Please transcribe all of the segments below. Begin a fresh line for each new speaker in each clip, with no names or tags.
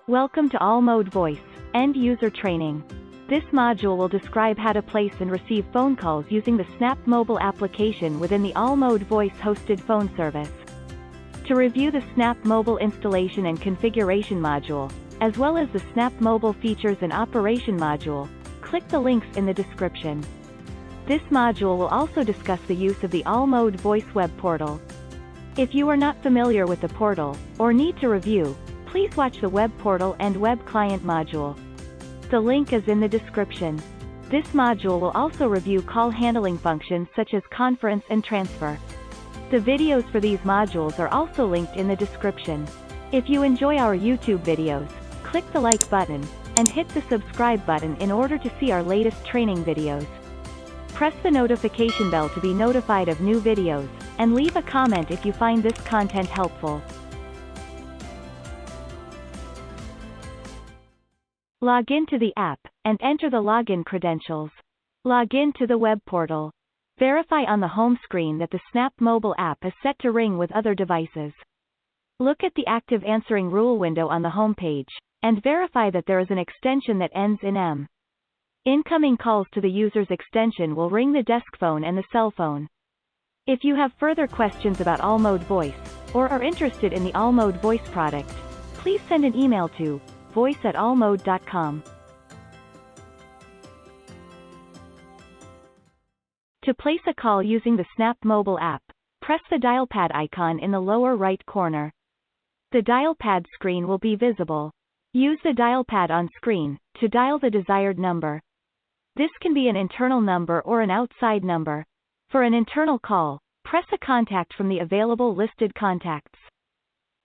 Welcome to All Mode Voice, End User Training. This module will describe how to place and receive phone calls using the Snap mobile application within the All Mode Voice hosted phone service. To review the Snap mobile installation and configuration module, as well as the Snap mobile features and operation module, click the links in the description. This module will also discuss the use of the All Mode Voice web portal. If you are not familiar with the portal, or need to review, please watch the web portal and web client module. The link is in the description. This module will also review call handling functions such as conference and transfer. The videos for these modules are also linked in the description. If you enjoy our YouTube videos, click the like button, and hit the subscribe button in order to see our latest training videos. Press the notification bell to be notified of new videos, and leave a comment if you find this content helpful. Log in to the app, and enter the login credentials. Log in to the web portal. Verify on the home screen that the Snap mobile app is set to ring with other devices. Look at the active answering rule window on the home page, and verify that there is an extension that ends in M. Incoming calls to the user's extension will ring the desk phone and the cell phone. If you have further questions about All Mode Voice, or are interested in the All Mode Voice product, please send an email to voice@allmode.com. To place a call using the Snap mobile app, press the dial pad icon in the lower right corner. The dial pad screen will be visible. Use the dial pad on screen to dial the desired number. This can be an internal number or an outside number. For an internal call, press a contact from the available listed contacts.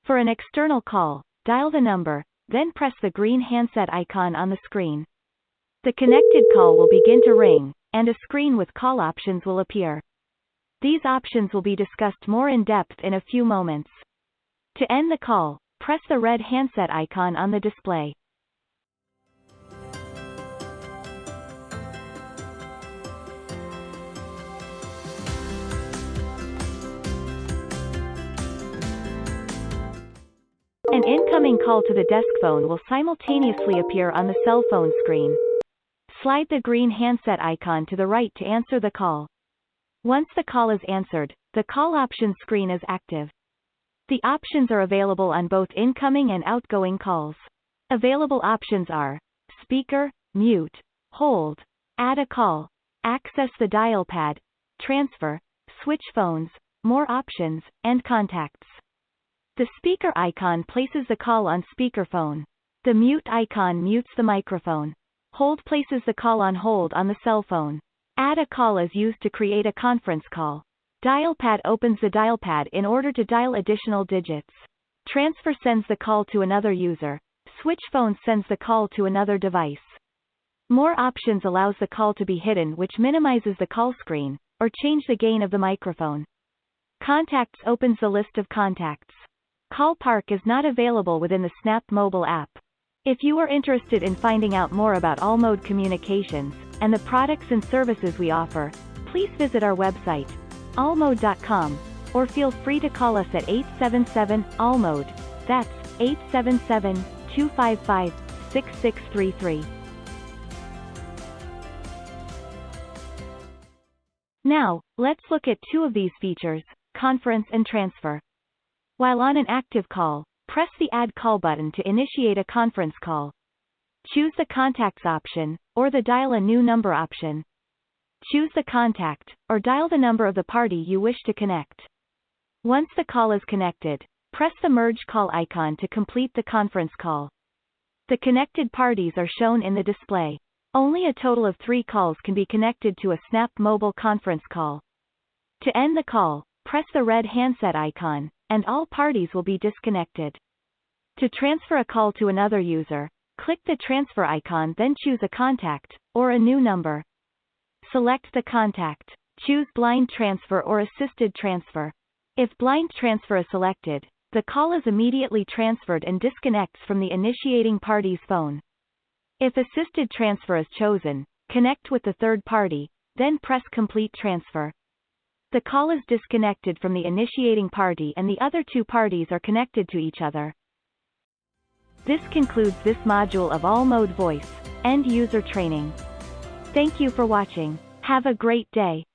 For an external call, dial the number, then press the green handset icon on the screen. The connected call will begin to ring, and a screen with call options will appear. These options will be discussed more in depth in a few moments. To end the call, press the red handset icon on the display. An incoming call to the desk phone will simultaneously appear on the cell phone screen. Slide the green handset icon to the right to answer the call. Once the call is answered, the call options screen is active. The options are available on both incoming and outgoing calls. Available options are speaker, mute, hold, add a call, access the dial pad, transfer, switch phones, more options, and contacts. The speaker icon places the call on speakerphone. The mute icon mutes the microphone. Hold places the call on hold on the cell phone. Add a call is used to create a conference call. Dial pad opens the dial pad in order to dial additional digits. Transfer sends the call to another user. Switch phone sends the call to another device. More options allows the call to be hidden, which minimizes the call screen, or change the gain of the microphone. Contacts opens the list of contacts. Call Park is not available within the Snap mobile app. If you are interested in finding out more about All Mode Communications, and the products and services we offer, please visit our website, allmode.com, or feel free to call us at 877-ALL-MODE, that's 877-255-6633. Now, let's look at two of these features, conference and transfer. While on an active call, press the Add Call button to initiate a conference call. Choose the Contacts option, or the Dial a New Number option. Choose the contact, or dial the number of the party you wish to connect. Once the call is connected, press the Merge Call icon to complete the conference call. The connected parties are shown in the display. Only a total of 3 calls can be connected to a Snap mobile conference call. To end the call, press the red handset icon, and all parties will be disconnected. To transfer a call to another user, click the transfer icon, then choose a contact, or a new number. Select the contact. Choose blind transfer or assisted transfer. If blind transfer is selected, the call is immediately transferred and disconnects from the initiating party's phone. If assisted transfer is chosen, connect with the third party, then press complete transfer. The call is disconnected from the initiating party and the other 2 parties are connected to each other. This concludes this module of All Mode Voice, End User Training. Thank you for watching. Have a great day.